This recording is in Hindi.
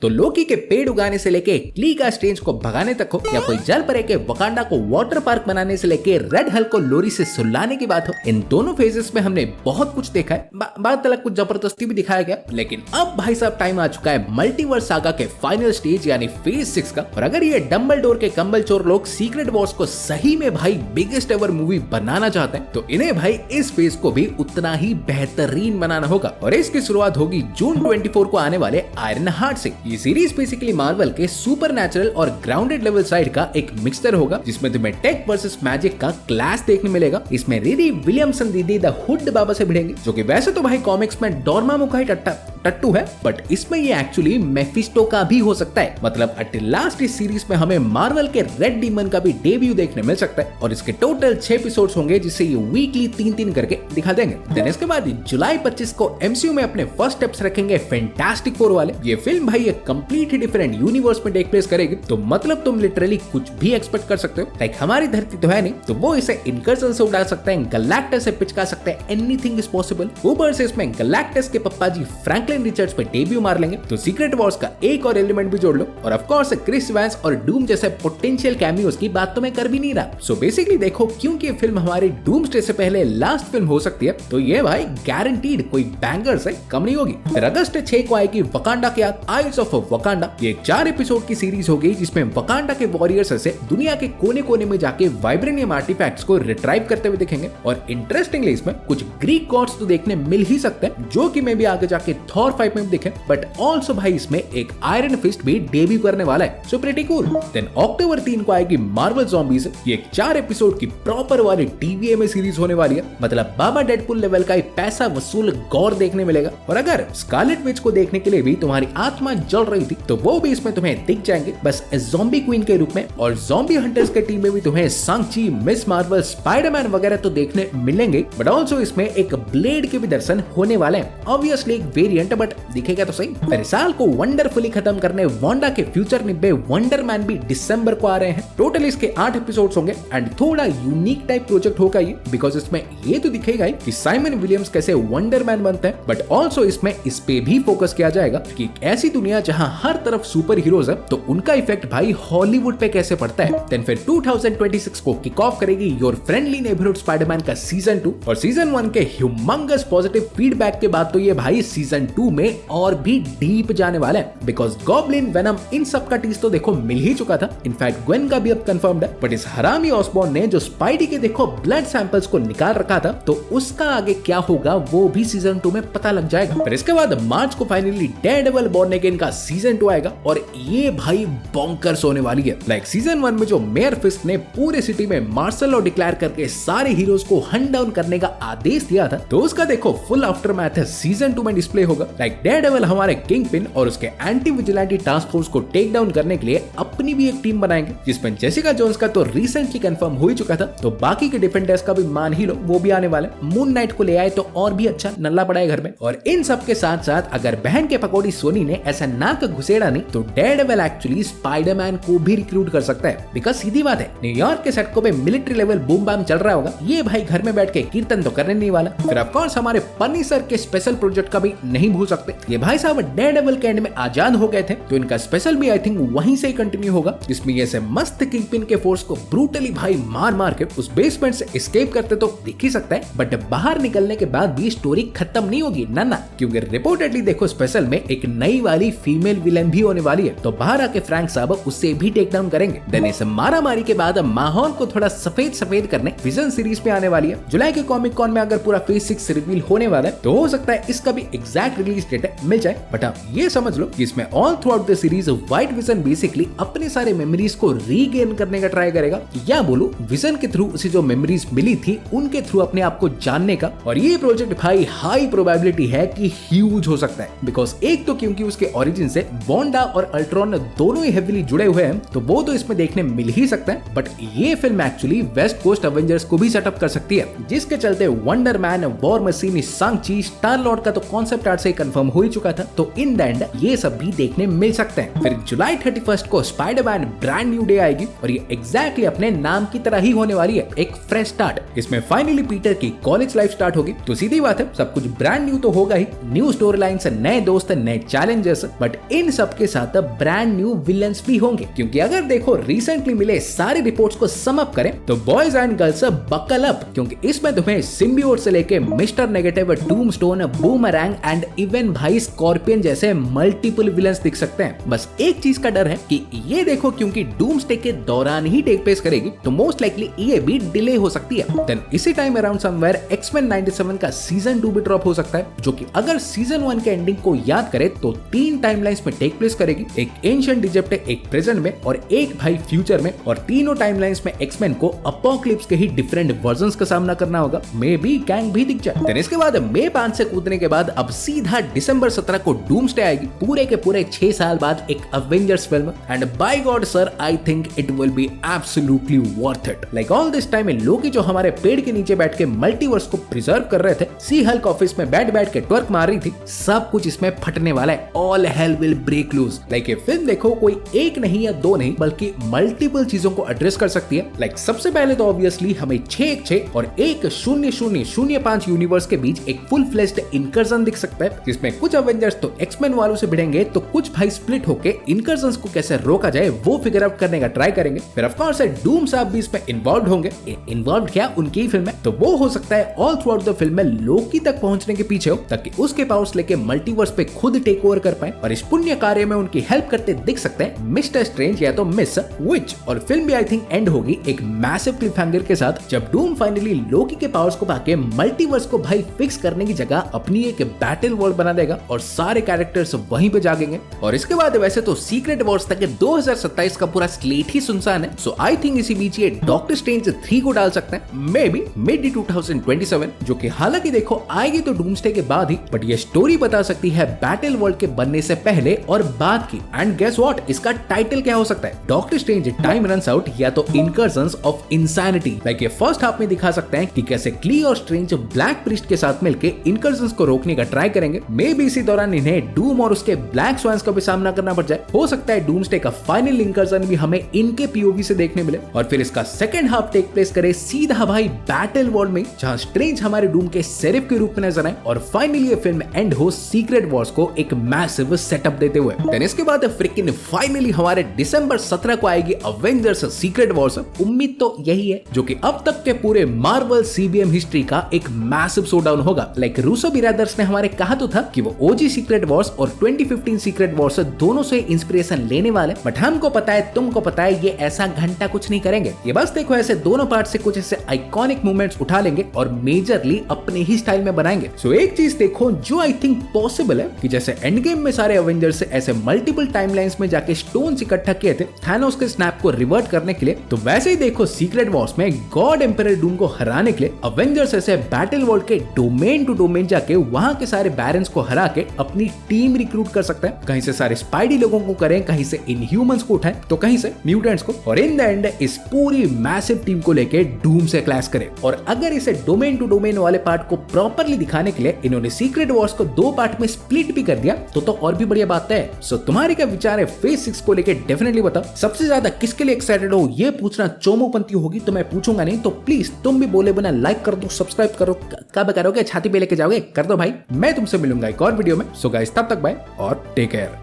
तो लोकी के पेड़ उगाने से लेके क्लीगा स्ट्रेंज को भगाने तक हो या कोई जल परे के वकांडा को वाटर पार्क बनाने से लेके रेड हल को लोरी से सुलाने की बात हो, इन दोनों फेजेस में हमने बहुत कुछ देखा है। बात तक कुछ जबरदस्ती भी दिखाया गया, लेकिन अब भाई साहब टाइम आ चुका है मल्टीवर्स सागा के फाइनल स्टेज यानी फेज 6 का। और अगर ये डंबलडोर के कंबल चोर लोग सीक्रेट वॉर्स को सही में भाई बिगेस्ट एवर मूवी बनाना चाहते हैं तो इन्हें भाई इस फेज को भी उतना ही बेहतरीन बनाना होगा। और इसकी शुरुआत होगी जून 24 को आने वाले आयरन हार्ट से। ये सीरीज बेसिकली मार्वल के सुपरनैचुरल और ग्राउंडेड लेवल साइड का एक मिक्सचर होगा, जिसमें तुम्हें टेक वर्सेस मैजिक का क्लास देखने मिलेगा। इसमें रिरी विलियमसन दीदी द हुड बाबा से भिड़ेंगे, जो कि वैसे तो भाई कॉमिक्स में डोरमामू का ही टट्टू है, बट इसमें ये एक्चुअली मेफिस्टो का भी हो सकता है। मतलब एट लास्ट इस सीरीज में हमें मार्वल के रेड डीमन का भी डेब्यू देखने मिल सकता है। और इसके टोटल 6 एपिसोड्स होंगे, जिसे ये वीकली 3-3 करके दिखा देंगे। देन इसके बाद जुलाई 25 को एमसीयू में अपने फर्स्ट स्टेप्स रखेंगे फैंटास्टिक फोर वाले। ये फिल्म भाई एक कंप्लीटली डिफरेंट यूनिवर्स में टेक प्लेस करेगी, तो मतलब तुम लिटरली कुछ भी एक्सपेक्ट कर सकते हो। लाइक हमारी धरती तो है नहीं, तो वो इसे इनकर्जन से उड़ा सकते हैं, गैलेक्टस से पिचका सकते हैं, एनीथिंग इज पॉसिबल। ऊपर से इसमें गैलेक्टस के पप्पा जी फ्रैंकलिन रिचर्ड्स पे डेब्यू मार लेंगे, तो सीक्रेट वॉर्स का एक और एलिमेंट भी जोड़ लो। और ऑफ कोर्स क्रिस इवांस और डूम जैसे पोटेंशियल कैमियोस की बात तो मैं कर भी नहीं रहा। सो बेसिकली देखो, क्योंकि ये फिल्म हमारी डूम्सडे से पहले लास्ट फिल्म हो सकती है, तो ये भाई गारंटीड कोई बैंगर से कम नहीं होगी। फिर अगस्त 6 को आएगी वकांडा के आइज ऑफ वकांडा। ये 4 एपिसोड की सीरीज होगी, जिसमें वकांडा के वॉरियर्स से दुनिया के कोने कोने में जाके वाइब्रेनियम आर्टिफैक्ट्स को रिट्राइव करते हुए दिखेंगे। और इंटरेस्टिंगली इसमें कुछ ग्रीक गॉड्स तो देखने मिल ही सकते हैं, जो कि मैं भी आगे जाके थॉर 5 में दिखे। बट ऑल्सो भाई इसमें एक आयरन फिस्ट भी डेब्यू करने वाला है, सो प्रीटी कूल। देन अक्टूबर 3 को आएगी मार्वल ज़ॉम्बीज। ये 4 एपिसोड की प्रॉपर वाली टीवीएमए सीरीज होने वाली है। मतलब बाबा डेडपुल लेवल का पैसा वसूल गौर देखने मिलेगा। और अगर स्कारलेट विच को देखने के लिए भी तुम्हारी आत्मा जल रही थी, तो वो भी इसमें तुम्हें दिख जाएंगे, बस ज़ॉम्बी क्वीन के रूप में। और ज़ॉम्बी हंटर्स के टीम में भी तुम्हें सांची, मिस मार्वल, स्पाइडरमैन वगैरह तो देखने मिलेंगे, बट ऑल्सो इसमें एक ब्लेड के भी दर्शन होने वाले हैं। ऑब्वियसली एक वेरिएंट, बट दिखेगा तो सही। फिर साल को वंडरफुली खत्म करने वांडा के फ्यूचर निब्बे वंडरमैन भी दिसंबर को आ रहे हैं। टोटल इसके 8 एपिसोड्स होंगे एंड थोड़ा यूनिक टाइप प्रोजेक्ट होगा ये, बिकॉज इसमें ये तो दिखेगा ही कि साइमन विलियम्स कैसे वंडरमैन बनते हैं, बट ऑल्सो इसमें इस पे भी फोकस किया जाएगा कि ऐसी दुनिया जहां हर तरफ सुपर हीरोज है, तो उनका इफेक्ट भाई हॉलीवुड पे कैसे पड़ता है। देन फिर 2026 को किक ऑफ करेगी योर फ्रेंडली नेबरहुड स्पाइडरमैन का सीजन 2। और सीजन 1 के ह्यूमंगस पॉजिटिव फीडबैक के बाद तो ये भाई सीजन 2 में और भी डीप जाने वाला है, बिकॉज गॉब्लिन, वेनम, इन सब का टीज तो देखो मिल ही चुका था। इनफैक्ट ग्वेन का भी अब कंफर्म्ड है, बट इस हरामी ऑसबॉर्न ने जो स्पाइडी के देखो ब्लड सैंपल्स को निकाल रखा था, तो उसका आगे क्या होगा वो भी सीजन 2 में पता लग जाएगा। फिर इसके बाद मार्च को फाइनली डेयरडेविल बॉर्न अगेन का सीजन 2 आएगा, और ये भाई बॉन्कर्स होने वाली है। लाइक सीजन 1 में जो मेयर फिस्ट ने पूरे सिटी में मार्शल लॉ डिक्लेयर करके सारे हीरोज को हंट डाउन करने का आदेश दिया था, तो उसका देखो फुल आफ्टरमैथ सीजन 2 में डिस्प्ले होगा। लाइक डेयरडेविल हमारे किंगपिन और उसके एंटी विजिलेंटी टास्क फोर्स को टेक डाउन करने के लिए अपनी भी एक टीम बनाएंगे, जिसमें जेसिका जोन्स का तो रिसेंटली कंफर्म हो ही चुका था, तो बाकी के डिफेंडर्स का भी मान ही लो, वो भी आने वाले। मून नाइट को ले आए तो और भी अच्छा, नल्ला पड़ा है घर में। और इन सब के साथ साथ अगर बहन के पकौड़ी सोनी ने ऐसा नाक घुसेड़ा नहीं, तो डेयरडेविल एक्चुअली स्पाइडरमैन को भी रिक्रूट कर सकता है। बिकॉज सीधी बात है, न्यूयॉर्क के सेट को भी मिलिट्री लेवल बूम बाम चल रहा होगा, ये भाई घर में बैठ के कीर्तन तो करने नहीं वाला। फिर ऑफ कोर्स हमारे पन्नी सर के स्पेशल प्रोजेक्ट का भी नहीं भूल सकते। ये भाई साहब डेयरडेविल के एंड में आजाद हो गए थे, तो इनका स्पेशल भी आई थिंक वहीं से ही कंटिन्यू होगा, जिसमें ये से मस्त किंगपिन के फोर्स को ब्रूटली भाई मार मार के उस बेसमेंट से एस्केप करते तो दिख ही सकता है, बट बाहर निकलने के बाद भी स्टोरी खत्म नहीं होगी ना, क्योंकि रिपोर्टेडली देखो स्पेशल में एक नई वाली फीमेल विलन भी होने वाली है, तो बाहर आके फ्रैंक साहब उससे भी टेक डाउन करेंगे। देन इस मारा मारी के बाद माहौल को थोड़ा सफेद सफेद करने विजन सीरीज पे आने वाली है। जुलाई के कॉमिक कॉन में अगर पूरा फेज 6 रिवील होने वाला है, तो हो सकता है इसका भी एग्जैक्ट रिलीज डेट मिल जाए। बट आप ये समझ लो कि इसमें all through out the series white vision basically अपने सारे मेमोरीज को रीगेन करने का ट्राई करेगा, या बोलो विजन के थ्रू उसे जो मेमोरीज मिली थी उनके थ्रू अपने आप को जानने का। और ये प्रोजेक्ट भाई हाई प्रोबेबिलिटी है कि ह्यूज हो सकता है, बिकॉज एक तो क्योंकि उसके ओरिजिन से वांडा और अल्ट्रॉन दोनों ही हेवीली जुड़े हुए हैं, तो वो तो इसमें देखने मिल ही सकता है। बट ये film actually West Coast Avengers को भी सेटअप कर सकती है, जिसके चलते Wonder Man, War Machine, Shang-Chi, Star Lord का तो कॉन्सेप्ट आर्ट से से कंफर्म हो ही चुका था, तो इन द एंड ये सब भी देखने मिल सकते हैं। फिर जुलाई 31 को स्पाइडरमैन ब्रांड न्यू डे आएगी और ये एग्जैक्टली अपने नाम की तरह ही होने वाली है, एक फ्रेश स्टार्ट। इसमें फाइनली पीटर की कॉलेज लाइफ स्टार्ट होगी, तो सीधी बात है सब कुछ ब्रांड न्यू तो होगा ही, न्यू स्टोरी लाइन्स, नए दोस्त, नए चैलेंजेस, बट इन सब के साथ ब्रांड न्यू विलन्स भी होंगे। क्योंकि अगर देखो रिसेंटली मिले सारी रिपोर्ट्स को सम अप करें तो boys and girls buckle up, क्योंकि इसमें तुम्हें सिम्बियोट से लेके mister negative, Tombstone, Boomerang and even भाई स्कॉर्पियन जैसे मल्टीपल विलन्स दिख सकते हैं। बस एक चीज का डर है कि ये देखो क्योंकि डूम्सडे के दौरान ही टेक प्लेस करेगी तो मोस्ट लाइकली ये भी डिले हो सकती है। देन इसी टाइम अराउंड समवेयर एक्समैन 97 का सीजन 2 भी ड्रॉप हो सकता है, जो कि अगर सीजन 1 के एंडिंग को याद करे तो 3 टाइमलाइंस में टेक प्लेस करेगी, एक एंशिएंट इजिप्ट, एक प्रेजेंट में और एक भाई फ्यूचर में, और तीनों टाइमलाइंस में एक्समैन को अपोकलिप्स के ही डिफरेंट वर्जन्स का सामना करना होगा। मे बी कैंग भी दिख जाए। इसके बाद मई 5 से कूदने के बाद अब सीधा दिसंबर 17 को डूम्सडे आएगी, पूरे के पूरे 6 साल बाद एक Avengers film, and by god sir I think it will be absolutely worth it. Like all this time Loki जो हमारे पेड़ के नीचे बैठ के मल्टीवर्स को प्रिजर्व कर रहे थे, सी हल्क ऑफिस में बैठ के ट्वर्क मार रही थी, सब कुछ इसमें फटने वाला है। All hell will break loose. Like ये फिल्म देखो कोई एक नहीं या दो नहीं बल्कि मल्टीपल चीजों को एड्रेस कर सकती है। लाइक सबसे पहले तो ऑब्वियसली हमें 616 और 1005 यूनिवर्स के बीच एक फुल फ्लेश्ड इनकर्जन दिख सकता है, जिसमें कुछ अवेंजर्स तो एक्समैन वालों से भिड़ेंगे तो कुछ भाई स्प्लिट होके इनकर्जन्स को कैसे रोका जाए वो फिगर आउट करने का ट्राई करेंगे। फिर ऑफ कोर्स डूम साहब भी इसमें इन्वॉल्व होंगे, इन्वॉल्व क्या उनकी ही फिल्म है, तो वो हो सकता है all through out the film में लोकी तक पहुंचने के पीछे हो, ताकि उसके पावर्स लेके मल्टीवर्स पे खुद टेक ओवर कर पाए, और इस पुण्य कार्य में उनकी हेल्प करते दिख सकते हैं मिस्टर स्ट्रेंज या तो मिस विच। और फिल्म भी आई थिंक एंड होगी एक मैसिव क्लिफहैंगर के साथ, जब डूम फाइनली लोकी के पावर्स को पाके मल्टीवर्स को भाई फिक्स करने की जगह अपनी एक बैटल वर्ल्ड बना देगा और सारे कैरेक्टर्स वहीं पे जागेंगे। और इसके बाद वैसे तो सीक्रेट वॉर्स तक 2027 का पूरा स्लेट ही सुनसान है, सो आई थिंक इसी बीच ये डॉक्टर स्ट्रेंज 3 को डाल सकते हैं, मे बी मिड 2027, जो कि हालांकि देखो आएगी तो डूम्सडे के बाद ही, बट ये स्टोरी बता सकती है बैटल वर्ल्ड के बनने से पहले और बाद की। एंड गेस व्हाट, इसका टाइटल क्या हो सकता है? Doctor strange time runs out या तो इनकर्जन्स ऑफ इंसैनिटी। लाइक ये फर्स्ट हाफ में दिखा सकते हैं कि कैसे क्ली और स्ट्रेंज ब्लैक प्रीस्ट के साथ मिलकर इनकर्जन्स को रोकने का ट्राई करेंगे। मे बी इसी दौरान इन्हें डूम और उसके ब्लैक स्वान्स का भी सामना करना पड़ जाए। हो सकता है डूम्सडे का फाइनल इनकर्जन भी हमें इनके पीओवी से देखने मिले, और फिर इसका सेकंड हाफ टेक प्लेस करे सीधा भाई बैटल वर्ल्ड में, जहां स्ट्रेंज हमारे डूम के सेरिफ के रूप में नजर आए, और फाइनली ये फिल्म एंड हो सीक्रेट वॉर्स को एक मैसिव सेटअप देते हुए। देन इसके बाद फ्रिकिन फाइनली हमारे दिसंबर 17 को आएगी अवेंजर्स सीक्रेट वॉर्स। उम्मीद तो यही है, जो कि अब तक के पूरे मार्वल सीबीएम हिस्ट्री का एक मैसिव शोडाउन होगा। लाइक रूसो ब्रदर्स ने हमारे कहा तो था कि वो ओजी सीक्रेट वॉर्स और 2015 सीक्रेट वॉर्स दोनों से इंस्पिरेशन लेने वाले, बट हमको पता है, तुमको पता है, ये ऐसा घंटा कुछ नहीं करेंगे। ये बस देखो ऐसे दोनों पार्ट से कुछ ऐसे आइकॉनिक मूवमेंट्स उठा लेंगे और मेजरली अपने ही स्टाइल में बनाएंगे। सो एक चीज देखो जो आई थिंक पॉसिबल है कि जैसे एंड गेम में सारे अवेंजर्स से ऐसे मल्टीपल टाइमलाइंस में जाके स्टोन्स इकट्ठा किए थे थैनोस के स्नैप को रिवर्ट करने के लिए, तो वैसे ही देखो सीक्रेट वॉर्स में गॉड एम्परर डूम को हराने के लिए अवेंजर्स ऐसे बैटल वर्ल्ड के डोमेन टू डोमेन जाके वहां के सारे बैरन्स को हरा के अपनी टीम रिक्रूट कर सकते हैं। कहीं से सारे स्पाइडी लोगों को करें, कहीं से इनह्यूमंस को उठाएं, तो कहीं से म्यूटेंट्स को, और इन द एंड इस पूरी मैसिव टीम को लेके डूम से क्लैश करें। और अगर इसे डोमेन टू डोमेन वाले पार्ट को प्रॉपर्ली दिखाने के लिए इन्होंने सीक्रेट वॉर्स को 2 पार्ट में स्प्लिट भी कर दिया तो और भी बढ़िया बात है। सो तुम्हारे क्या विचार है फेज 6 को लेके? डेफिनेटली बताओ। सबसे ज्यादा किसके लिए एक्साइटेड हो ये पूछना चोमोपंती होगी तो मैं पूछूंगा नहीं, तो प्लीज तुम भी बोले बिना लाइक कर दो, सब्सक्राइब करो। कब करोगे? छाती पे लेके जाओगे? कर दो भाई। मैं तुमसे मिलूंगा एक और वीडियो में। सो गाइस तब तक बाय और टेक केयर।